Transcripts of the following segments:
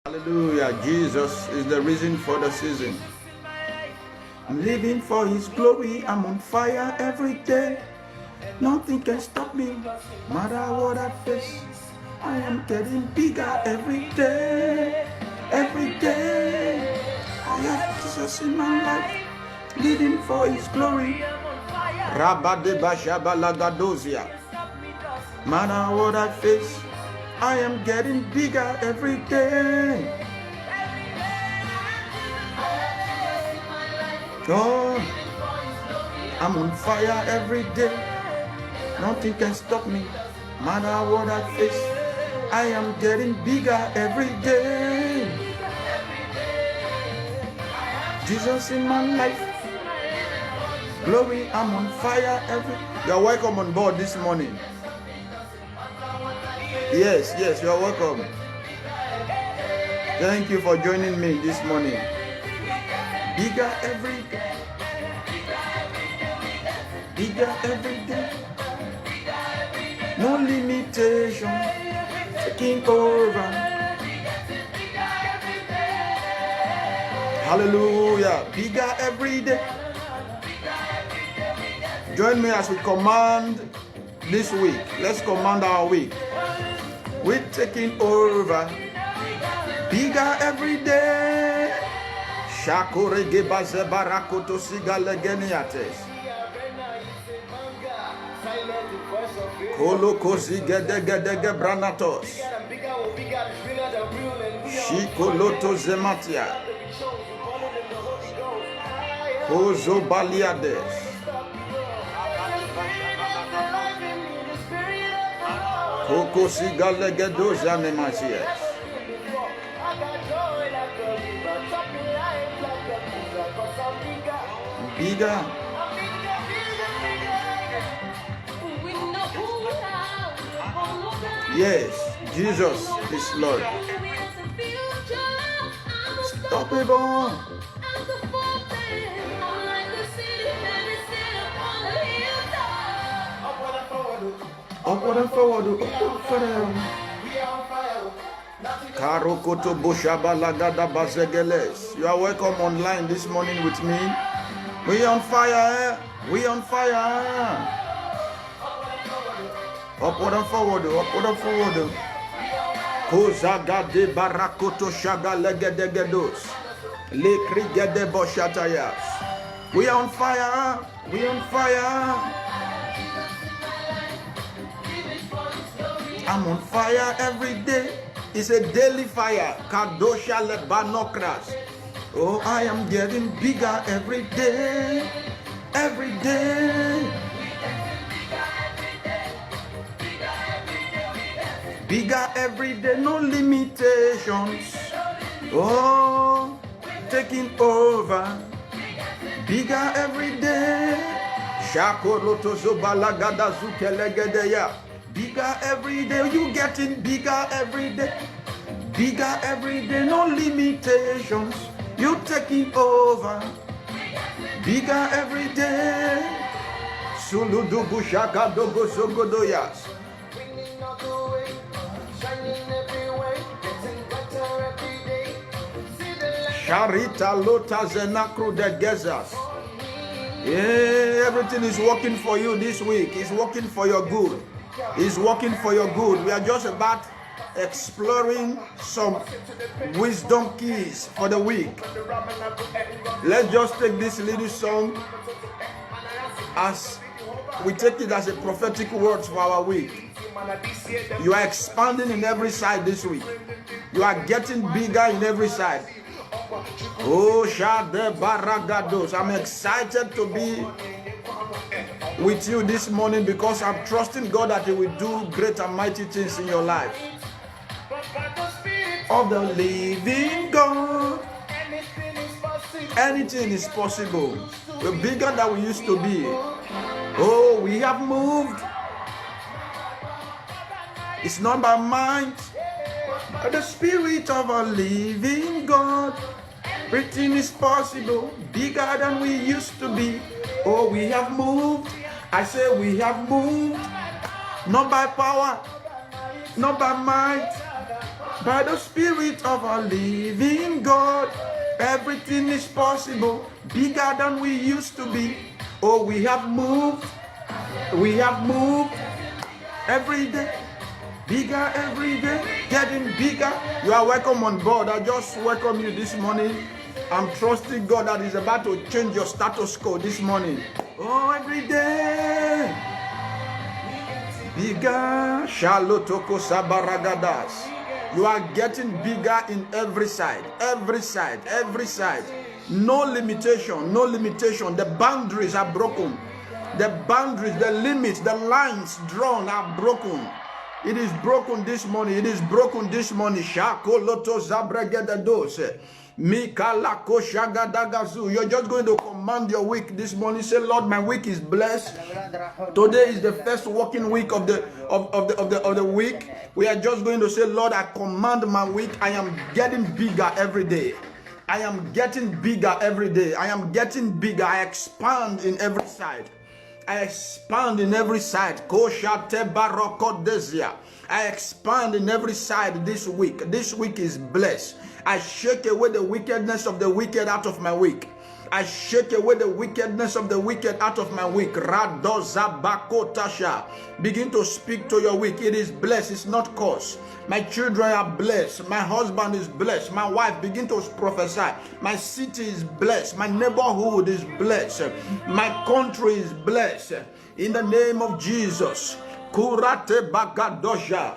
Hallelujah. Jesus is the reason for the season. I'm living for His glory. I'm on fire every day. Nothing can stop me, no matter what I face. I am getting bigger every day. Every day. I have Jesus in my life. Living for His glory. Rabade Bashabalagadosia. No matter what I face, I am getting bigger every day. Oh, I'm on fire every day. Nothing can stop me. No matter what I face, I am getting bigger every day. Jesus in my life. Glory, I'm on fire every day. You're welcome on board this morning. Yes, you're welcome. Thank you for joining me this morning. Bigger every day. Bigger every day. No limitation. Taking over. Hallelujah. Bigger every day. Join me as we command this week. Let's command our week. We're taking over. Bigger every day. Shakore gebaze barakoto sigale geniates. Kolo kozi gede branatos. Shikoloto zematia. Kozo baliades. Koko sigale gedo zanemasias. Bigger. Yes, Jesus is Lord. Unstoppable. Upward and forward. Karokoto Boshabalagada Bazegeles. You are welcome online this morning with me. We on fire. We on fire. Upward and forward. Upward and forward. Kozaga de Barakoto Shaga Legedegedos. Lekrigede Boshatayas. We are on fire. We on fire. I'm on fire every day. It's a daily fire. Kadosha lebanokras. Oh, I am getting bigger every day. Every day. Bigger every day. No limitations. Oh, taking over. Bigger every day. Shakoroto zobalagada zukelegedeya. Bigger every day, you getting bigger every day. Bigger every day, no limitations. You taking over. Bigger every day. Suludubu shaka dogo sogodoyas. Sharita lota zenakru de gezas. Yeah, everything is working for you this week. It's working for your good. Is working for your good. We are just about exploring some wisdom keys for the week. Let's just take this little song as we take it as a prophetic word for our week. You are expanding in every side this week. You are getting bigger in every side. Oh, Shade Baragados. I'm excited to be with you this morning because I'm trusting God that He will do great and mighty things in your life. Of the living God, anything is possible. We're bigger than we used to be. Oh, we have moved. It's not by might, but the Spirit of a living God. Everything is possible, bigger than we used to be. Oh, we have moved. I say we have moved. Not by power, not by might, By the Spirit of our living God, everything is possible, bigger than we used to be. Oh, we have moved every day, bigger every day, getting bigger. You are welcome on board. I just welcome you this morning. I'm trusting God that is about to change your status quo this morning. Oh, every day, bigger. Shalotoko sabaragadas. You are getting bigger in every side, every side, every side. No limitation, no limitation. The boundaries are broken. The boundaries, the limits, the lines drawn are broken. It is broken this morning. It is broken this morning. Shakoloto zabregedadose. Mikalako shagadagazu. You're just going to command your week this morning. Say, Lord, my week is blessed. Today is the first working week of the week. We are just going to say, Lord, I command my week. I am getting bigger every day. I am getting bigger every day. I am getting bigger. I expand in every side. I expand in every side. I expand in every side this week. This week is blessed. I shake away the wickedness of the wicked out of my week. I shake away the wickedness of the wicked out of my week. Begin to speak to your week. It is blessed. It's not cursed. My children are blessed. My husband is blessed. My wife, begin to prophesy. My city is blessed. My neighborhood is blessed. My country is blessed. In the name of Jesus. Kurate bagadosha.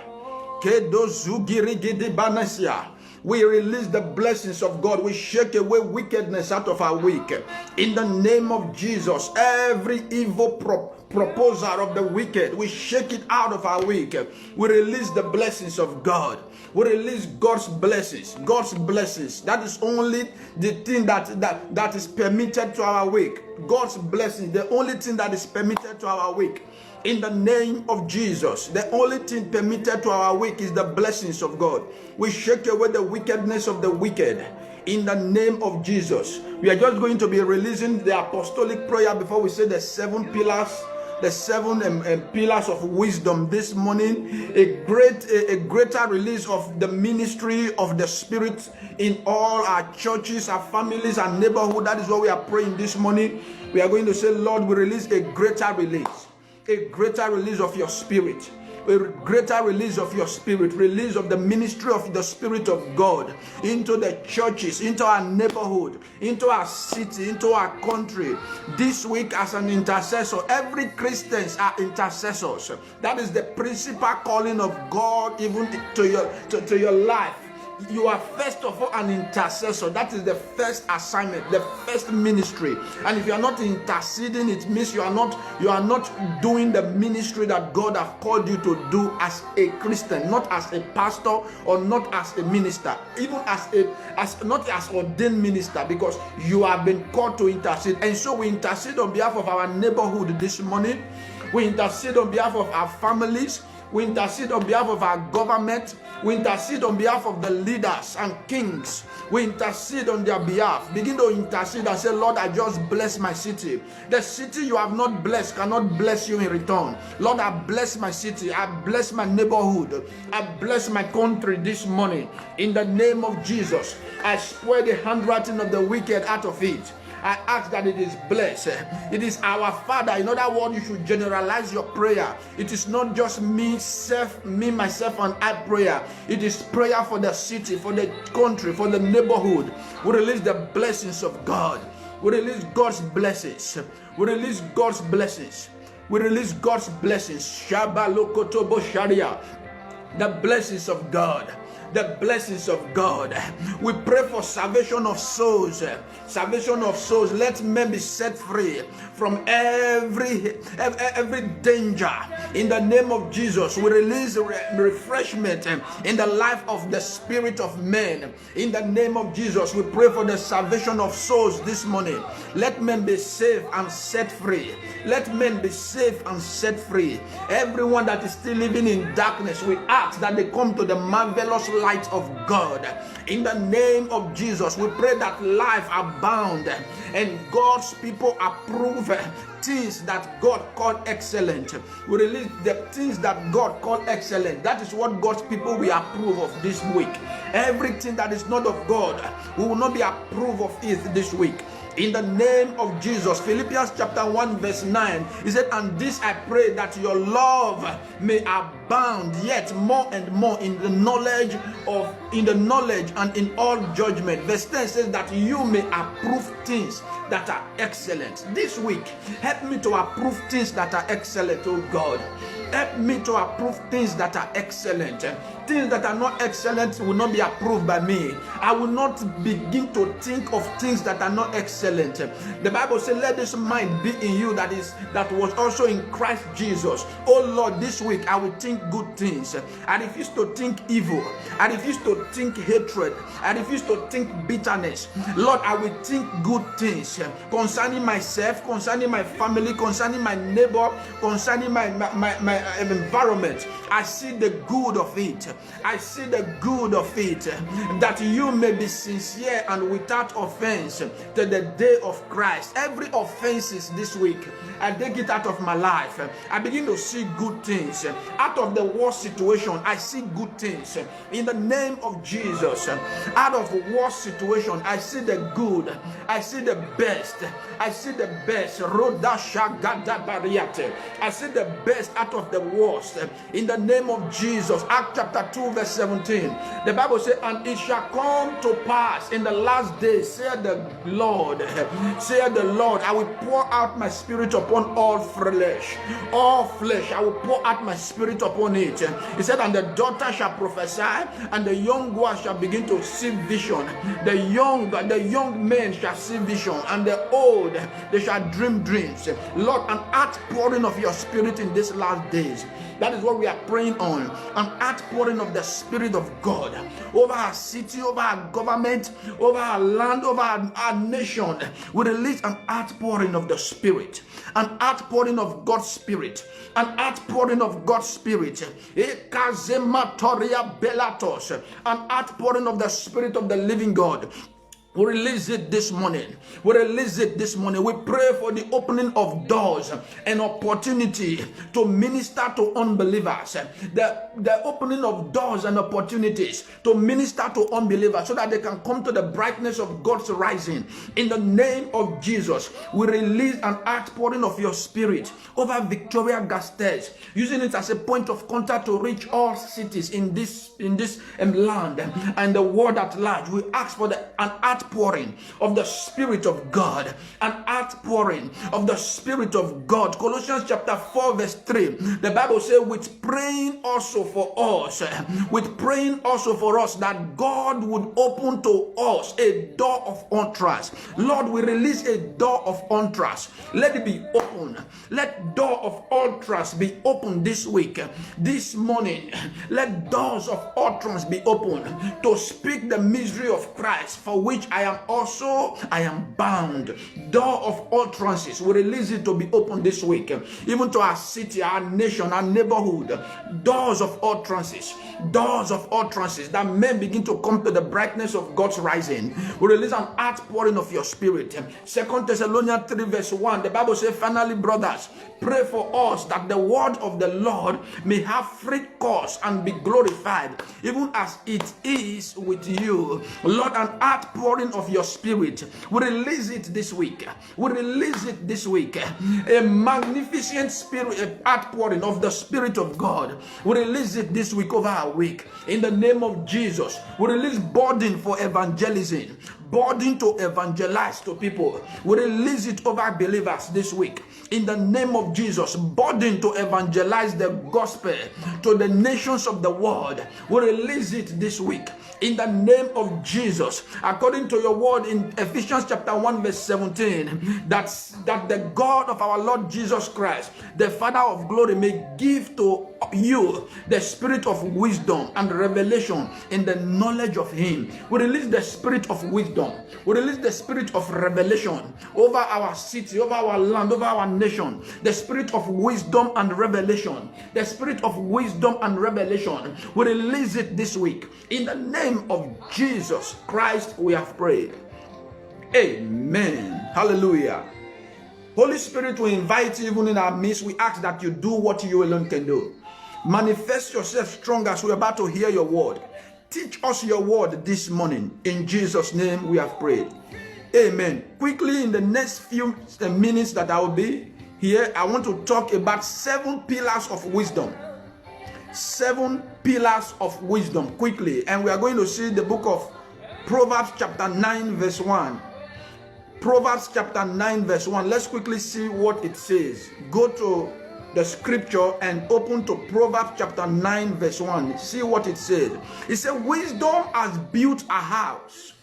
Kedo zugirigidi banasia. We release the blessings of God. We shake away wickedness out of our week. In the name of Jesus, every evil proposal of the wicked, we shake it out of our week. We release the blessings of God. We release God's blessings. God's blessings. That is only the thing that is permitted to our week. God's blessings, the only thing that is permitted to our week. In the name of Jesus, the only thing permitted to our week is the blessings of God. We shake away the wickedness of the wicked. In the name of Jesus, we are just going to be releasing the apostolic prayer before we say the 7 pillars, the 7 pillars of wisdom this morning. A greater release of the ministry of the Spirit in all our churches, our families, our neighborhood. That is what we are praying this morning. We are going to say, Lord, we release a greater release. A greater release of your Spirit, a greater release of your Spirit, release of the ministry of the Spirit of God into the churches, into our neighborhood, into our city, into our country. This week as an intercessor, every Christians are intercessors. That is the principal calling of God even to your life. You are first of all an intercessor. That is the first assignment, the first ministry. And if you are not interceding, it means you are not doing the ministry that God has called you to do as a Christian, not as a pastor or not as a minister, even as not as ordained minister, because you have been called to intercede. And so we intercede on behalf of our neighborhood this morning. We intercede on behalf of our families. We intercede on behalf of our government. We intercede on behalf of the leaders and kings. We intercede on their behalf. Begin to intercede and say, Lord, I just bless my city. The city you have not blessed cannot bless you in return. Lord, I bless my city. I bless my neighborhood. I bless my country this morning. In the name of Jesus, I spread the handwriting of the wicked out of it. I ask that it is blessed. It is our Father. In other words, you should generalize your prayer. It is not just me, myself, and I prayer. It is prayer for the city, for the country, for the neighborhood. We release the blessings of God. We release God's blessings. We release God's blessings. We release God's blessings. Shabalokotobo Sharia. The blessings of God. The blessings of God. We pray for salvation of souls. Salvation of souls. Let men be set free from every danger. In the name of Jesus, we release refreshment in the life of the spirit of men. In the name of Jesus, we pray for the salvation of souls this morning. Let men be saved and set free. Let men be saved and set free. Everyone that is still living in darkness, we ask that they come to the marvelous light of God. In the name of Jesus, we pray that life abound and God's people approve things that God called excellent. We release the things that God called excellent. That is what God's people will approve of this week. Everything that is not of God, we will not be approved of it this week. In the name of Jesus. Philippians chapter 1 verse 9, he said, and this I pray, that your love may abound yet more and more in the knowledge and in all judgment. Verse 10 says that you may approve things that are excellent. This week, help me to approve things that are excellent, oh God. Help me to approve things that are excellent. Things that are not excellent will not be approved by me. I will not begin to think of things that are not excellent. The Bible says, let this mind be in you that was also in Christ Jesus. Oh Lord, this week I will think good things. I refuse to think evil. I refuse to think hatred. I refuse to think bitterness. Lord, I will think good things concerning myself, concerning my family, concerning my neighbor, concerning my environment. I see the good of it. I see the good of it, that you may be sincere and without offense to the day of Christ. Every offense this week, I take it out of my life. I begin to see good things. Out of the worst situation, I see good things. In the name of Jesus, out of the worst situation, I see the good. I see the best. I see the best. I see the best out of the worst. In the name of Jesus. Acts chapter 2 verse 17. The Bible says, and it shall come to pass in the last days, saith the Lord, I will pour out my spirit upon all flesh. All flesh, I will pour out my spirit upon it. He said, and the daughter shall prophesy, and the young one shall begin to see vision. The young men shall see vision, and the old, they shall dream dreams. Lord, an outpouring of your spirit in these last days. That is what we are praying on. An outpouring of the Spirit of God over our city, over our government, over our land, over our nation. We release an outpouring of the Spirit, an outpouring of God's Spirit, an outpouring of God's Spirit, an outpouring of the Spirit of the living God. We release it this morning. We release it this morning. We pray for the opening of doors and opportunity to minister to unbelievers. The opening of doors and opportunities to minister to unbelievers so that they can come to the brightness of God's rising. In the name of Jesus, we release an outpouring of your spirit over Victoria Gasteiz, using it as a point of contact to reach all cities in this land and the world at large. We ask for an outpouring of the Spirit of God, an outpouring of the Spirit of God. Colossians chapter 4 verse 3, the Bible says, with praying also for us, that God would open to us a door of entrance. Lord, we release a door of entrance. Let it be open. Let door of entrance be open this week, this morning. Let doors of entrance be open to speak the mystery of Christ, for which I am bound. Door of utterances, we release it to be open this week, even to our city, our nation, our neighborhood. Doors of utterances that men begin to come to the brightness of God's rising. We release an outpouring of your spirit. 2 Thessalonians 3 verse 1, the Bible says, finally, brothers, pray for us that the word of the Lord may have free course and be glorified, even as it is with you. Lord, an outpouring of your spirit. We release it this week. A magnificent spirit, outpouring of the Spirit of God. We release it this week over our week. In the name of Jesus, we release burden for evangelism. Burden to evangelize to people. We release it over believers this week. In the name of Jesus, burden to evangelize the gospel to the nations of the world. We release it this week. In the name of Jesus, according to your word in Ephesians chapter 1 verse 17, that the God of our Lord Jesus Christ, the Father of glory, may give to you the spirit of wisdom and revelation in the knowledge of Him. We release the spirit of wisdom. We release the spirit of revelation over our city, over our land, over our nation. The spirit of wisdom and revelation. The spirit of wisdom and revelation. We release it this week. In the name of Jesus Christ, we have prayed. Amen. Hallelujah. Holy Spirit, we invite you even in our midst. We ask that you do what you alone can do. Manifest yourself strong as we're about to hear your word. Teach us your word this morning. In Jesus' name we have prayed. Amen. Quickly, in the next few minutes that I will be here, I want to talk about 7 pillars of wisdom. 7 pillars of wisdom, quickly. And we are going to see the book of Proverbs chapter 9 verse 1. Proverbs chapter 9 verse 1. Let's quickly see what it says. Go to the scripture and open to Proverbs chapter 9 verse 1. See what it says. It says, wisdom has built a house.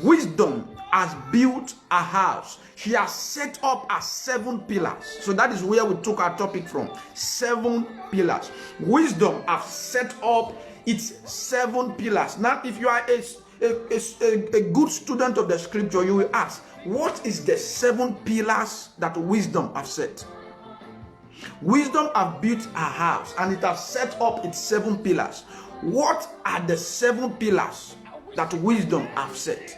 Wisdom has built a house. She has set up as 7 pillars. So that is where we took our topic from. 7 pillars. Wisdom has set up its 7 pillars. Now, if you are a good student of the scripture, you will ask, what is the 7 pillars that wisdom has set? Wisdom has built a house and it has set up its 7 pillars. What are the 7 pillars that wisdom has set?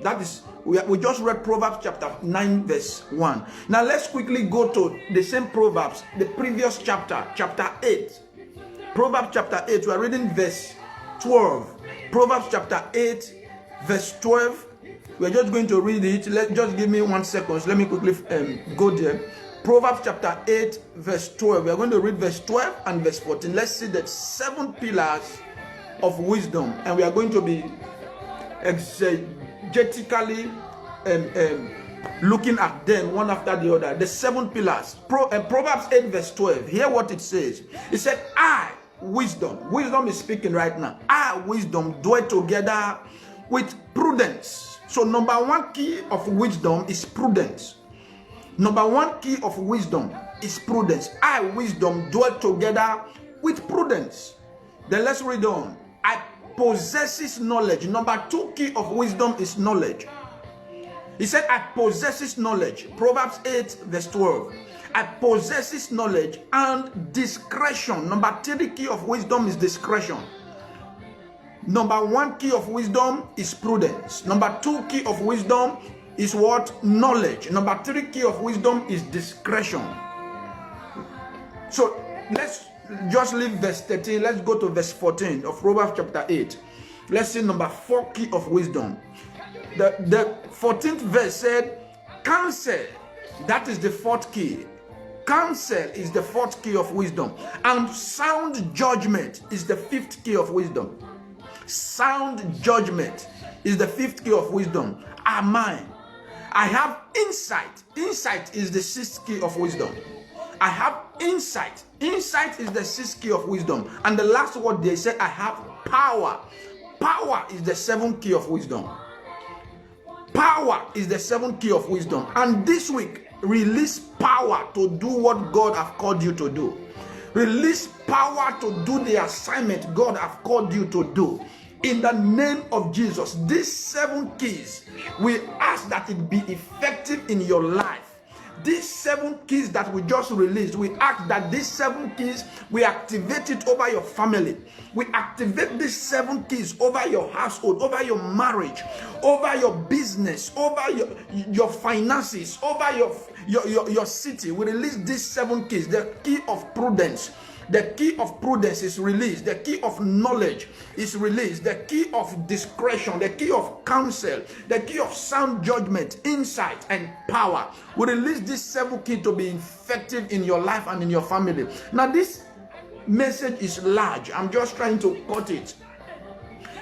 That is, we just read Proverbs chapter 9 verse 1. Now let's quickly go to the same Proverbs, the previous chapter, chapter 8. Proverbs chapter 8, we are reading verse 12. Proverbs chapter 8 verse 12. We're just going to read it. Just give me 1 second. Let me quickly go there. Proverbs chapter 8 verse 12. We're going to read verse 12 and verse 14. Let's see the 7 pillars of wisdom. And we are going to be exegetically looking at them one after the other. The 7 pillars. Proverbs 8 verse 12. Hear what it says. It said, I, wisdom. Wisdom is speaking right now. I, wisdom, dwell together with prudence. So number 1 key of wisdom is prudence. Number 1 key of wisdom is prudence. I, wisdom, dwell together with prudence. Then let's read on. I possesses knowledge. Number 2 key of wisdom is knowledge. He said, I possesses knowledge. Proverbs 8 verse 12. I possesses knowledge and discretion. Number 3 key of wisdom is discretion. Number 1 key of wisdom is prudence. Number 2 key of wisdom is what? Knowledge. Number 3 key of wisdom is discretion. So let's just leave verse 13. Let's go to verse 14 of Proverbs chapter 8. Let's see number 4 key of wisdom. The 14th verse said, counsel. That is the 4th key. Counsel is the 4th key of wisdom. And sound judgment is the 5th key of wisdom. Sound judgment is the 5th key of wisdom. Are mine. I have insight. Insight is the 6th key of wisdom. I have insight. Insight is the 6th key of wisdom. And the last word they say, I have power. Power is the 7th key of wisdom. Power is the 7th key of wisdom. And this week, release power to do what God has called you to do. Release power to do the assignment God has called you to do. In the name of Jesus, these 7 keys, we ask that it be effective in your life. These 7 keys that we just released, we ask that these 7 keys, we activate it over your family. We activate these 7 keys over your household, over your marriage, over your business, over your finances, over your city. We release these 7 keys. The key of prudence. The key of prudence is released. The key of knowledge is released. The key of discretion. The key of counsel. The key of sound judgment, insight, and power. We release this 7 keys to be effective in your life and in your family. Now this message is large. I'm just trying to cut it.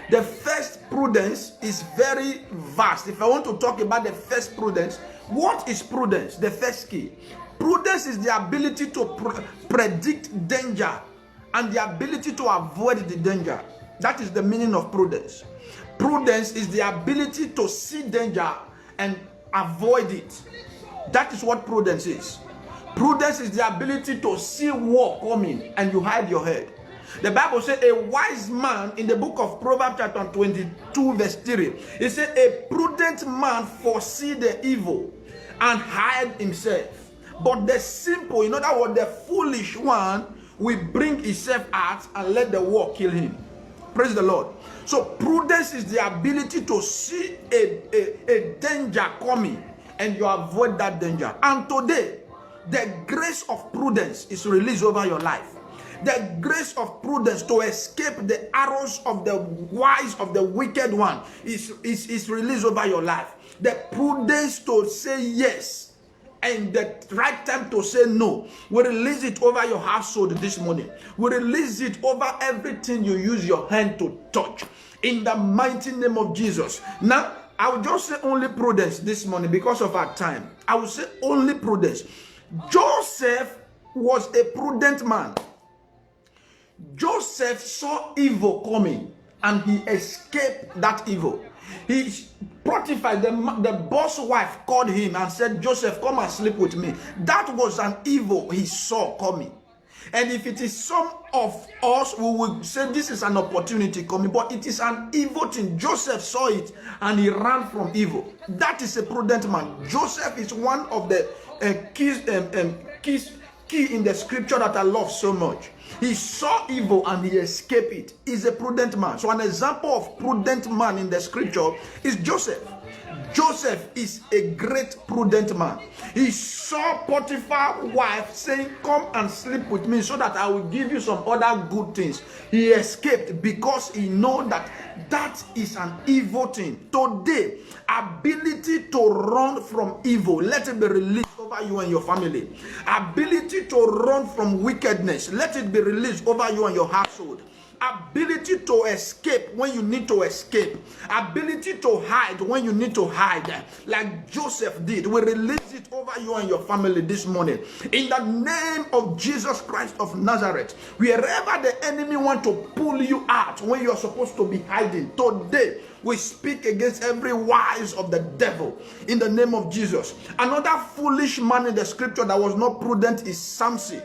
The first prudence is very vast. If I want to talk about the first prudence, what is prudence? The first key. Prudence is the ability to predict danger and the ability to avoid the danger. That is the meaning of prudence. Prudence is the ability to see danger and avoid it. That is what prudence is. Prudence is the ability to see war coming and you hide your head. The Bible says a wise man in the book of Proverbs chapter 22 verse 3. It says a prudent man foresee the evil and hide himself. But the simple, in other words, the foolish one will bring himself out and let the war kill him. Praise the Lord. So prudence is the ability to see a danger coming and you avoid that danger. And today, the grace of prudence is released over your life. The grace of prudence to escape the arrows of the wise, of the wicked one is released over your life. The prudence to say yes and the right time to say no, we release it over your household this morning. We release it over everything you use your hand to touch. In the mighty name of Jesus. Now, I will just say only prudence this morning because of our time. I will say only prudence. Joseph was a prudent man. Joseph saw evil coming and he escaped that evil. Potiphar, the boss wife, called him and said, Joseph, come and sleep with me. That was an evil he saw coming. And if it is some of us, we will say this is an opportunity coming, but it is an evil thing. Joseph saw it and he ran from evil. That is a prudent man. Joseph is one of the key in the scripture that I love so much. He saw evil and he escaped it. He's a prudent man. So an example of prudent man in the scripture is Joseph. Joseph is a great prudent man. He saw Potiphar's wife saying, come and sleep with me so that I will give you some other good things. He escaped because he knows that that is an evil thing. Today, ability to run from evil, let it be released over you and your family. Ability to run from wickedness, let it be released over you and your household. Ability to escape when you need to escape. Ability to hide when you need to hide. Like Joseph did. We release it over you and your family this morning. In the name of Jesus Christ of Nazareth. Wherever the enemy want to pull you out when you're supposed to be hiding. Today, we speak against every wise of the devil. In the name of Jesus. Another foolish man in the scripture that was not prudent is Samson.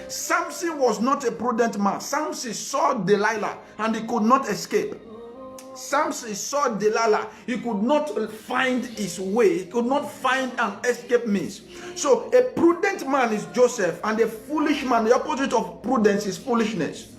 Samson was not a prudent man. Samson saw Delilah and he could not escape. Samson saw Delilah. He could not find his way. He could not find an escape means. So a prudent man is Joseph and a foolish man, the opposite of prudence is foolishness.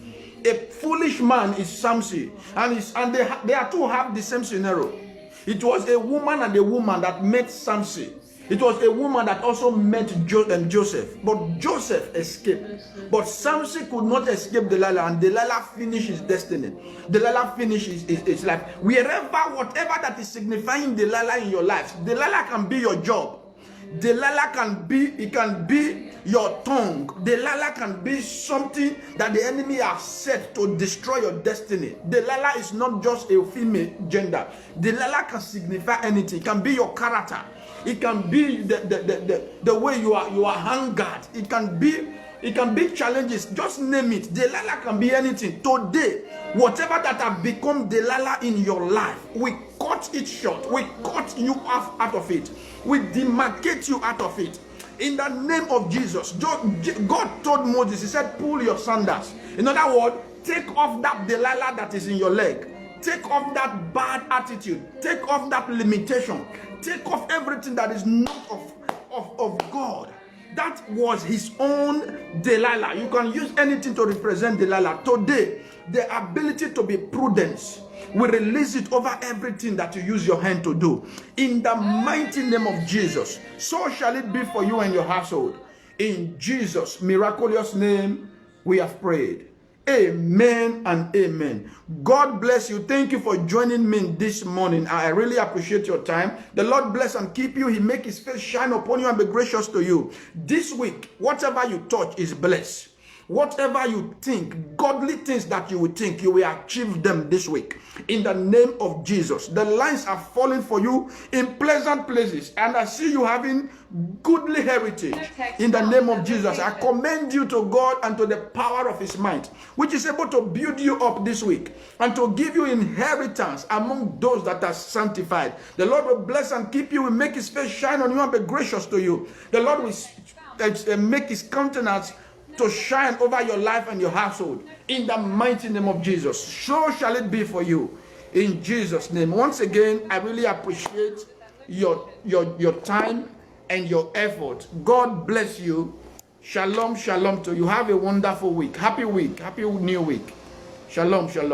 A foolish man is Samson and they are two have the same scenario. It was a woman and a woman that met Samson. It was a woman that also met Joseph. But Joseph escaped. But Samson could not escape Delilah. And Delilah finished his destiny. Delilah finished his life. Whatever that is signifying Delilah in your life. Delilah can be your job. Delilah can be your tongue. Delilah can be something that the enemy has set to destroy your destiny. Delilah is not just a female gender. Delilah can signify anything. It can be your character. It can be the way you are hungered. It can be challenges. Just name it. Delilah can be anything. Today, whatever that have become Delilah in your life, we cut it short. We cut you off out of it. We demarcate you out of it. In the name of Jesus. God told Moses, he said, pull your sandals. In other words, take off that Delilah that is in your leg. Take off that bad attitude. Take off that limitation. Take off everything that is not of God. That was his own Delilah. You can use anything to represent Delilah. Today, the ability to be prudent, we release it over everything that you use your hand to do. In the mighty name of Jesus, so shall it be for you and your household. In Jesus' miraculous name, we have prayed. Amen and amen. God bless you. Thank you for joining me this morning. I really appreciate your time. The Lord bless and keep you. He make his face shine upon you and be gracious to you. This week, whatever you touch is blessed. Whatever you think, godly things that you will think, you will achieve them this week. In the name of Jesus. The lines are falling for you in pleasant places. And I see you having goodly heritage. In the name of Jesus. I commend you to God and to the power of his might, which is able to build you up this week and to give you inheritance among those that are sanctified. The Lord will bless and keep you, will make his face shine on you and be gracious to you. The Lord will make his countenance to shine over your life and your household. In the mighty name of Jesus. So shall it be for you. In Jesus' name. Once again, I really appreciate your time and your effort. God bless you. Shalom, shalom to you. Have a wonderful week. Happy week. Happy new week. Shalom, shalom.